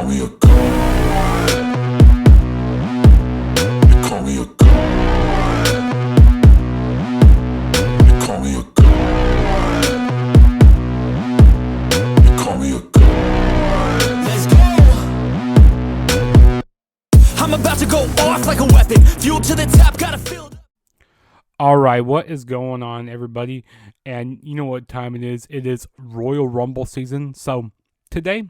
me a god. They call me a god. They call me a god. They call me a god. Let's go. I'm about to go off like a weapon. Fuel to the top, gotta fill. All right, what is going on, everybody? And you know what time it is? It is Royal Rumble season. So today,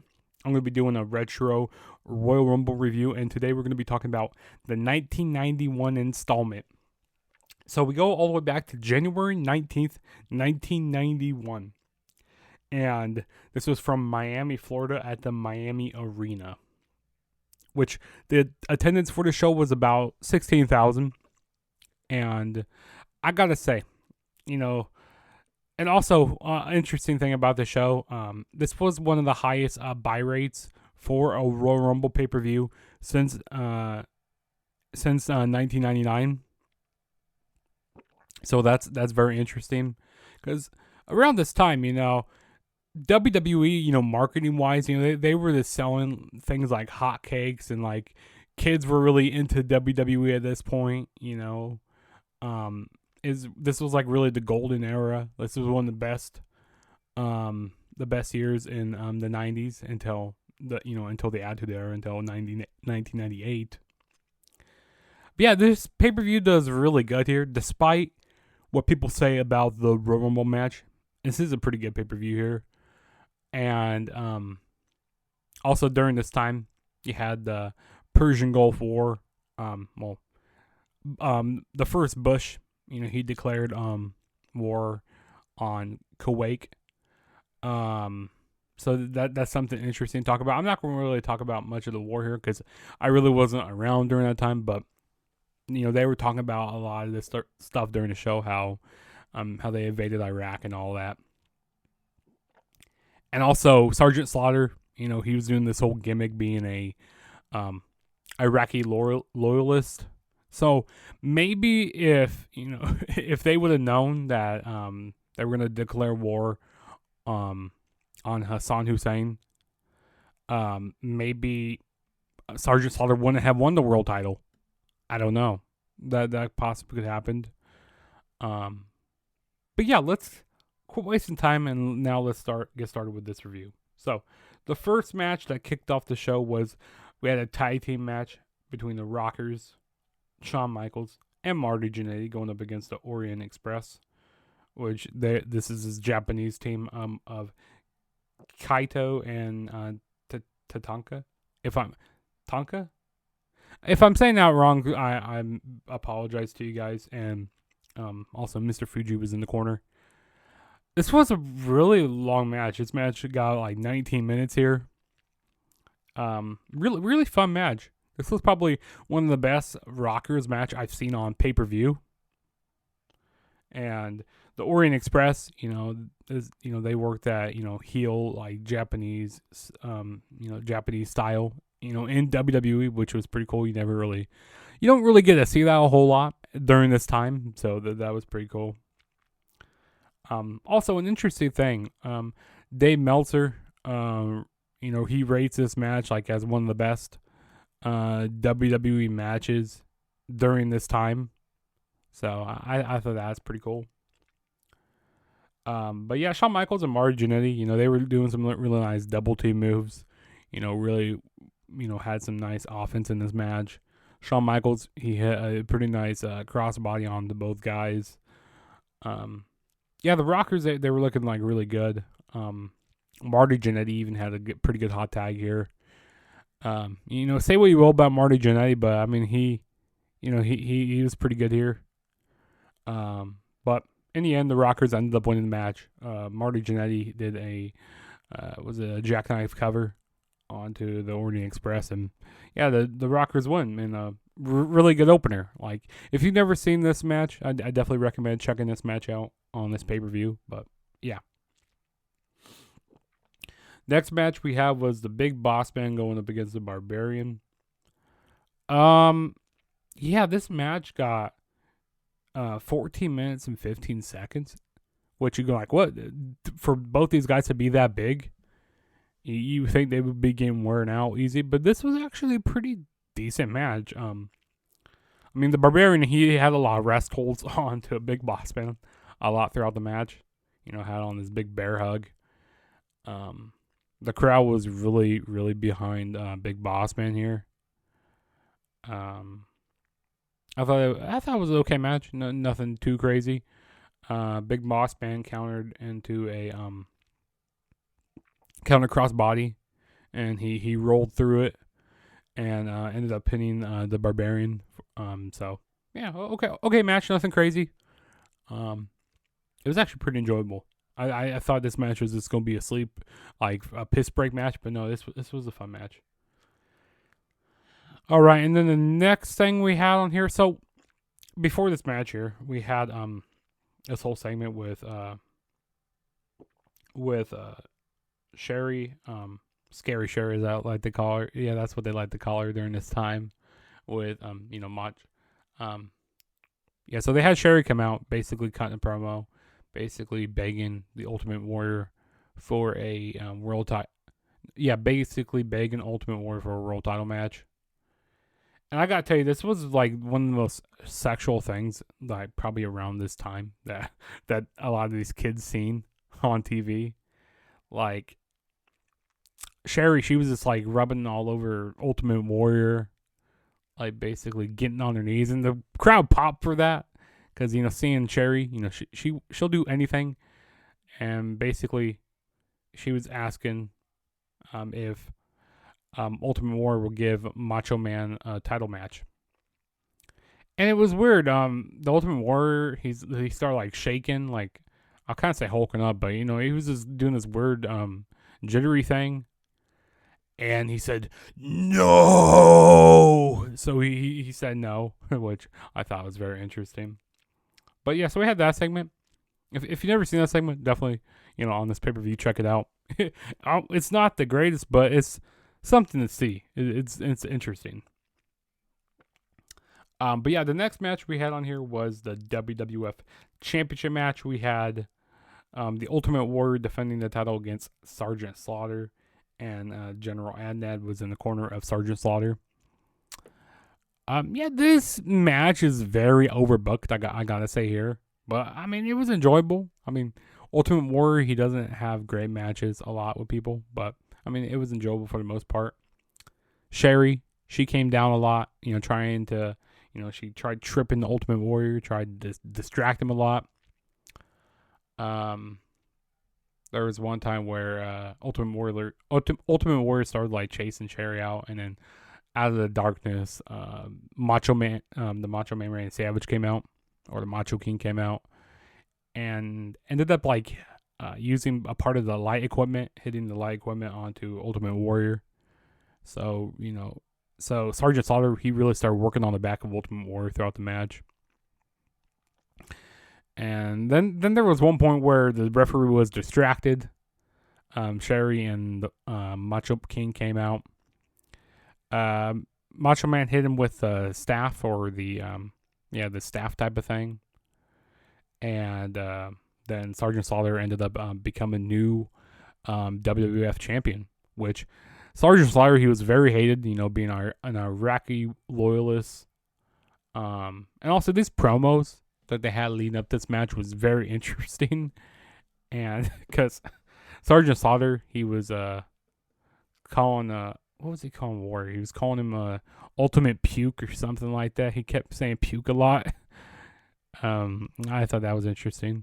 I'm going to be doing a retro Royal Rumble review, and today we're going to be talking about the 1991 installment. So we go all the way back to January 19th, 1991. And this was from Miami, Florida at the Miami Arena, which the attendance for the show was about 16,000. And I gotta say, and also interesting thing about the show, this was one of the highest buy rates for a Royal Rumble pay-per-view since 1999. So that's very interesting, because around this time, WWE, marketing wise, they were just selling things like hotcakes, and like kids were really into WWE at this point. This was like really the golden era. This was one of the best years in the 90s until the Attitude Era, until 1998. But yeah, this pay-per-view does really good here, despite what people say about the Royal Rumble match. This is a pretty good pay-per-view here. And also during this time, you had the Persian Gulf War. The first Bush, he declared war on Kuwait. So that's something interesting to talk about. I'm not going to really talk about much of the war here, because I really wasn't around during that time. But they were talking about a lot of this stuff during the show, how they invaded Iraq and all that. And also Sergeant Slaughter, he was doing this whole gimmick being a Iraqi loyalist. So maybe if if they would have known that they were going to declare war on Hassan Hussein, maybe Sergeant Slaughter wouldn't have won the world title. I don't know. That possibly could have happened. But yeah, let's quit wasting time, and now let's get started with this review. So the first match that kicked off the show was, we had a tag team match between the Rockers, Shawn Michaels, and Marty Jannetty, going up against the Orient Express, which this is his Japanese team of Kato and Tanaka. If I'm saying that wrong, I apologize to you guys. And also, Mr. Fuji was in the corner. This was a really long match. This match got like 19 minutes here. Really, really fun match. This was probably one of the best Rockers match I've seen on pay-per-view. And the Orient Express, they worked that, heel, like Japanese, Japanese style, in WWE, which was pretty cool. You don't really get to see that a whole lot during this time. So that was pretty cool. Also an interesting thing, Dave Meltzer, he rates this match like as one of the best WWE matches during this time. So I thought that's pretty cool. But yeah, Shawn Michaels and Marty Jannetty, they were doing some really nice double team moves. Really, had some nice offense in this match. Shawn Michaels, he hit a pretty nice crossbody on to both guys. Yeah, the Rockers, they were looking like really good. Marty Jannetty even had a pretty good hot tag here. Say what you will about Marty Jannetty, but I mean he was pretty good here. But in the end, the Rockers ended up winning the match. Marty Jannetty did a jackknife cover onto the Orient Express, and yeah, the Rockers won in a really good opener. Like, if you've never seen this match, I definitely recommend checking this match out on this pay-per-view. But yeah. Next match we have was the Big Boss Man going up against the Barbarian. Yeah, this match got 14 minutes and 15 seconds, which you go like, what? For both these guys to be that big? You think they would be getting worn out easy, but this was actually a pretty decent match. I mean, the Barbarian, he had a lot of rest holds on to a Big Boss Man a lot throughout the match. Had on this big bear hug. The crowd was really, really behind Big Boss Man here. I thought it was an okay match. Nothing too crazy. Big Boss Man countered into a counter cross body, and he rolled through it and ended up pinning the Barbarian. So yeah, okay match. Nothing crazy. It was actually pretty enjoyable. I thought this match was just gonna be a piss break match, but no, this was a fun match. All right, and then the next thing we had on here. So before this match here, we had this whole segment with Sherry, Scary Sherry, as I like to call her. Yeah, that's what they like to call her during this time with Mach. Yeah, so they had Sherry come out, basically cutting a promo, basically begging the Ultimate Warrior for a world title. Yeah, basically begging Ultimate Warrior for a world title match. And I gotta tell you, this was like one of the most sexual things, like probably around this time that a lot of these kids seen on TV. Like Sherry, she was just like rubbing all over Ultimate Warrior, like basically getting on her knees, and the crowd popped for that because seeing Sherry, she'll do anything, and basically she was asking if Ultimate Warrior will give Macho Man a title match. And it was weird. The Ultimate Warrior, he started like shaking, like I'll kind of say hulking up, but he was just doing this weird jittery thing. And he said no. So he said no, which I thought was very interesting. But yeah, so we had that segment. If you've never seen that segment, definitely on this pay-per-view, check it out. It's not the greatest, but it's something to see. It's interesting. But yeah, the next match we had on here was the WWF Championship match. We had the Ultimate Warrior defending the title against Sergeant Slaughter, and General Adnad was in the corner of Sergeant Slaughter. Yeah, this match is very overbooked, I gotta say here. But, I mean, it was enjoyable. I mean, Ultimate Warrior, he doesn't have great matches a lot with people, but, I mean, it was enjoyable for the most part. Sherry, she came down a lot, trying to, she tried tripping the Ultimate Warrior, tried to distract him a lot. There was one time where Ultimate Warrior started like chasing Sherry out, and then out of the darkness, Macho Man, the Macho Man Randy Savage came out, or the Macho King came out, and ended up like using a part of the light equipment, hitting the light equipment onto Ultimate Warrior. So so Sergeant Slaughter, he really started working on the back of Ultimate Warrior throughout the match. And then there was one point where the referee was distracted. Sherry and the Macho King came out. Macho Man hit him with the staff, or the staff type of thing. And then Sergeant Slaughter ended up becoming new WWF champion, which Sergeant Slaughter, he was very hated, being an Iraqi loyalist. And also these promos that they had leading up this match was very interesting. And because Sergeant Slaughter, he was calling what was he calling Warrior? He was calling him Ultimate Puke or something like that. He kept saying puke a lot. I thought that was interesting.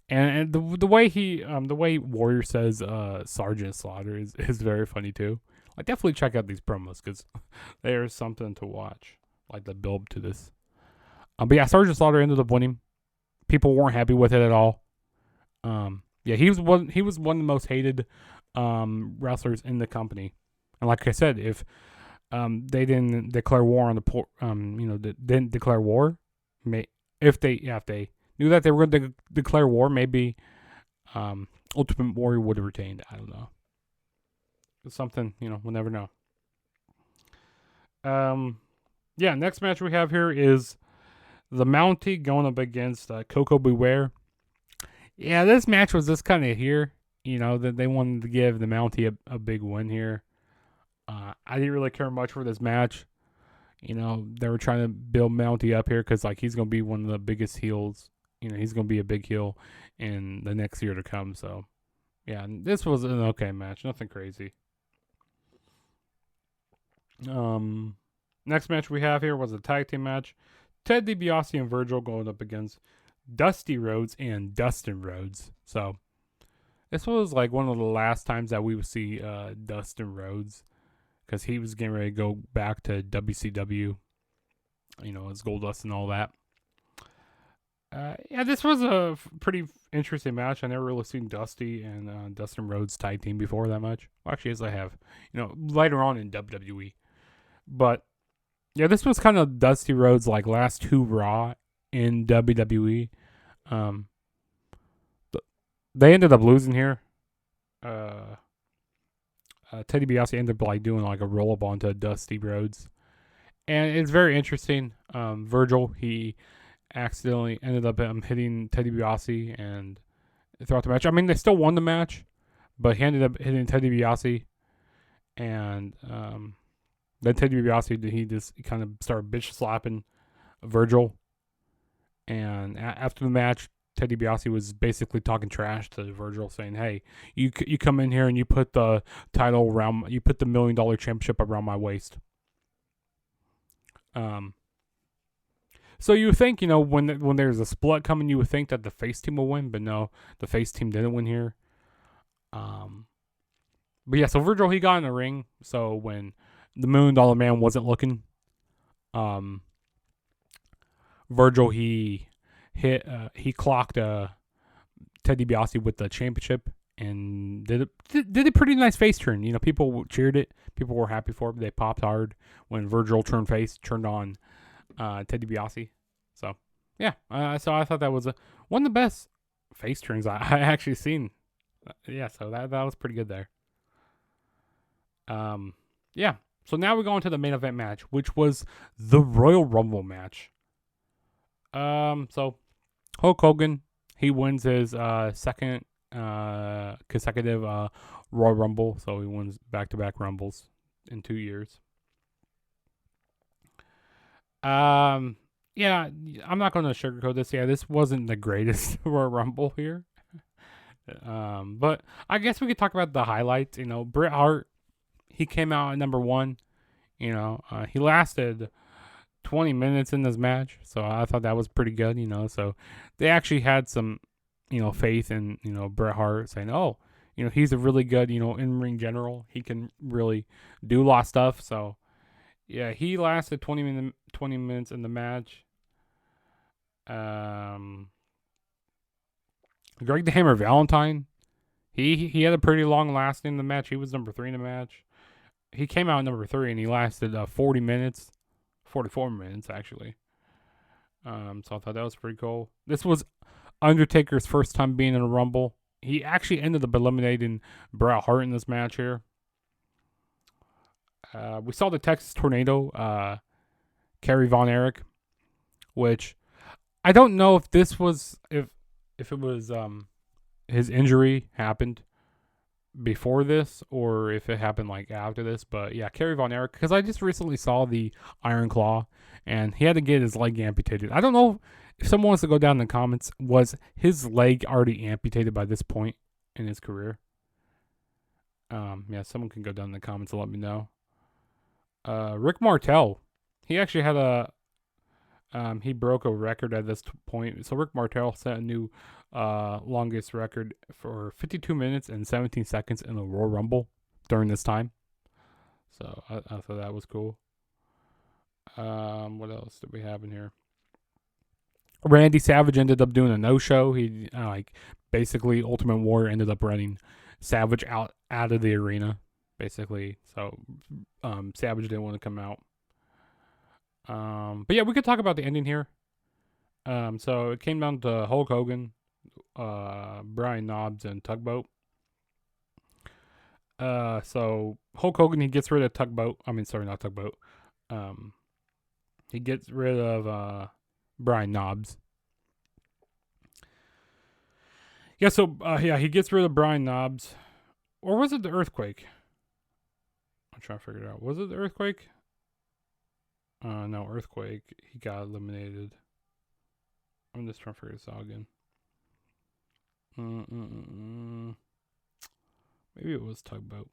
And the way Warrior says Sergeant Slaughter is very funny too. Like, definitely check out these promos because there's something to watch, like the build to this. But yeah, Sergeant Slaughter ended up winning. People weren't happy with it at all. Yeah, he was one of the most hated wrestlers in the company. And like I said, if they didn't declare war on didn't declare war, if they knew that they were going to declare war, maybe Ultimate Warrior would have retained. I don't know. It's something, we'll never know. Yeah, next match we have here is the Mountie going up against Koko B. Ware. Yeah, this match was just kind of here. that they wanted to give the Mountie a big win here. I didn't really care much for this match. They were trying to build Mountie up here because he's gonna be one of the biggest heels. He's gonna be a big heel in the next year to come. So, yeah, this was an okay match, nothing crazy. Next match we have here was a tag team match. Ted DiBiase and Virgil going up against Dusty Rhodes and Dustin Rhodes. So, this was one of the last times that we would see Dustin Rhodes, because he was getting ready to go back to WCW, as Goldust and all that. Yeah, this was a pretty interesting match. I never really seen Dusty and Dustin Rhodes tag team before that much. Well, actually, as I have, later on in WWE. But, yeah, this was kind of Dusty Rhodes' last hoorah in WWE. They ended up losing here. Teddy DiBiase ended up doing a roll up onto Dusty Rhodes, and it's very interesting. Virgil, he accidentally ended up hitting Teddy DiBiase and throughout the match. I mean, they still won the match, but he ended up hitting Teddy DiBiase, and then Teddy DiBiase, he just kind of started bitch slapping Virgil, and after the match, Teddy DiBiase was basically talking trash to Virgil, saying, "Hey, you come in here and you put the title around, you put the $1 million championship around my waist." So you think, when there's a split coming, you would think that the face team will win, but no, the face team didn't win here. But yeah, so Virgil, he got in the ring. So when the $1 Million Man wasn't looking, Virgil, he clocked Ted DiBiase with the championship and did a pretty nice face turn. People cheered it. People were happy for it. They popped hard when Virgil turned on Ted DiBiase. So, yeah. So I thought that was one of the best face turns I actually seen. Yeah, so that was pretty good there. Yeah. So now we go into the main event match, which was the Royal Rumble match. So Hulk Hogan, he wins his second consecutive Royal Rumble. So he wins back-to-back Rumbles in 2 years. Yeah, I'm not going to sugarcoat this. Yeah, this wasn't the greatest Royal Rumble here. But I guess we could talk about the highlights. Bret Hart, he came out at number 1. He lasted 20 minutes in this match, so I thought that was pretty good. So they actually had some, faith in, Bret Hart, saying, oh, he's a really good, in-ring general. He can really do a lot of stuff. So yeah, he lasted 20 minutes in the match. Greg the Hammer Valentine, he had a pretty long lasting in the match. He was number 3 in the match. He came out number 3 and he lasted 40 minutes. 44 minutes, actually. So I thought that was pretty cool. This was Undertaker's first time being in a Rumble. He actually ended up eliminating Bret Hart in this match here. We saw the Texas Tornado, Kerry Von Erich, which I don't know if this was, if it was his injury happened before this or if it happened after this, but yeah, Kerry Von Erich, because I just recently saw the Iron Claw and he had to get his leg amputated. I don't know if someone wants to go down in the comments, was his leg already amputated by this point in his career? Yeah, someone can go down in the comments and let me know. Rick Martel, he actually had he broke a record at this point. So Rick Martel set a new longest record for 52 minutes and 17 seconds in the Royal Rumble during this time. So I thought that was cool. What else did we have in here? Randy Savage ended up doing a no-show. He basically Ultimate Warrior ended up running Savage out of the arena, basically. So Savage didn't want to come out. But yeah, we could talk about the ending here. So it came down to Hulk Hogan, Brian Knobbs, and Tugboat. So Hulk Hogan, he gets rid of Tugboat. I mean, sorry, not Tugboat. He gets rid of Brian Knobbs. Yeah, so he gets rid of Brian Knobbs. Or was it the Earthquake? I'm trying to figure it out. Was it the Earthquake? No, Earthquake. He got eliminated. I'm just trying to figure this out again. Maybe it was Tugboat.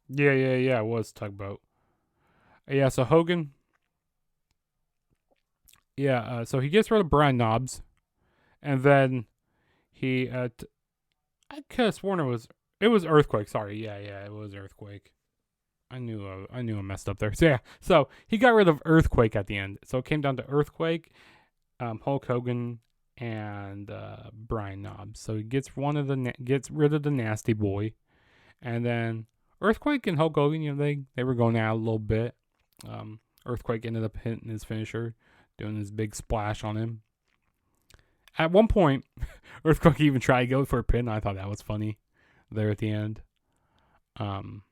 Yeah, it was Tugboat. Yeah, so Hogan. Yeah, so he gets rid of Brian Knobbs. And then he, I could have sworn it was Earthquake. Sorry, yeah, it was Earthquake. I knew I messed up there. So yeah, so he got rid of Earthquake at the end. So it came down to Earthquake, Hulk Hogan, and Brian Knobbs. So he gets gets rid of the Nasty Boy, and then Earthquake and Hulk Hogan, they were going out a little bit. Earthquake ended up hitting his finisher, doing his big splash on him. At one point, Earthquake even tried to go for a pin. I thought that was funny there at the end. And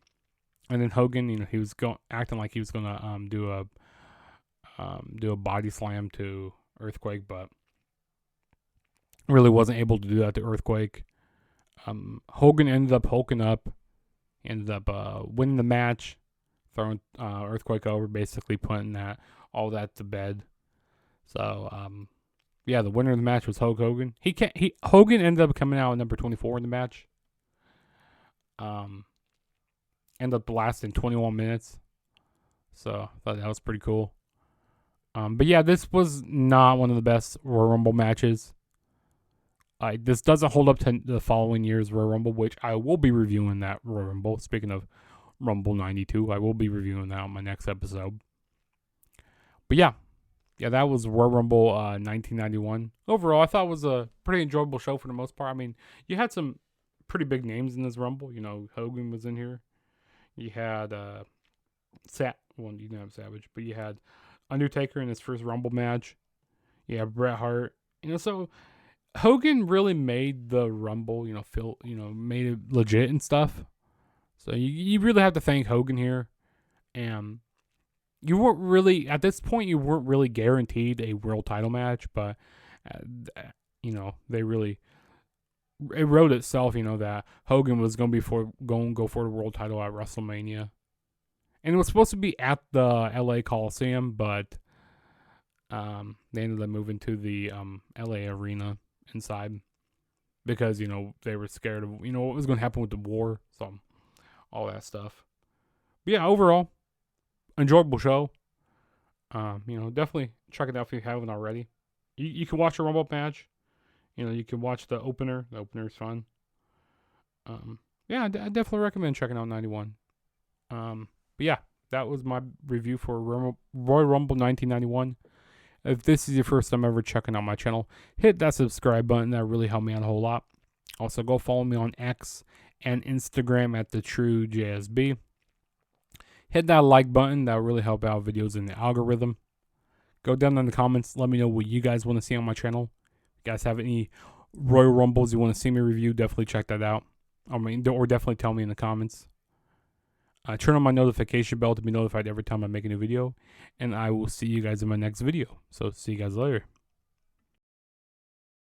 then Hogan, he was acting like he was gonna do a body slam to Earthquake, but really wasn't able to do that to Earthquake. Hogan ended up hulking up, ended up winning the match, throwing Earthquake over, basically putting all that to bed. So yeah, the winner of the match was Hulk Hogan. Hogan ended up coming out at number 24 in the match. Ended up lasting 21 minutes. So I thought that was pretty cool. But yeah, this was not one of the best Royal Rumble matches. This doesn't hold up to the following year's Royal Rumble, which I will be reviewing that Royal Rumble. Speaking of Rumble 92, I will be reviewing that on my next episode. But yeah, that was Royal Rumble 1991. Overall, I thought it was a pretty enjoyable show for the most part. I mean, you had some pretty big names in this Rumble. Hogan was in here. You had you didn't have Savage, but you had Undertaker in his first Rumble match. You have Bret Hart. So Hogan really made the Rumble, made it legit and stuff. So you really have to thank Hogan here. And you weren't really, at this point, you weren't really guaranteed a world title match, but, they really, it wrote itself, that Hogan was going to go for the world title at WrestleMania. And it was supposed to be at the LA Coliseum, but they ended up moving to the LA Arena inside because, they were scared of, what was going to happen with the war. So, all that stuff. But yeah, overall, enjoyable show. Definitely check it out if you haven't already. You can watch a Rumble match. You can watch the opener. The opener is fun. Yeah, I definitely recommend checking out 91. But yeah, that was my review for Royal Rumble 1991. If this is your first time ever checking out my channel, hit that subscribe button. That really helped me out a whole lot. Also, go follow me on X and Instagram at TheTrueJSB. Hit that like button. That will really help out videos in the algorithm. Go down in the comments. Let me know what you guys want to see on my channel. If you guys have any Royal Rumbles you want to see me review, definitely check that out. Or definitely tell me in the comments. Turn on my notification bell to be notified every time I make a new video. And I will see you guys in my next video. So see you guys later.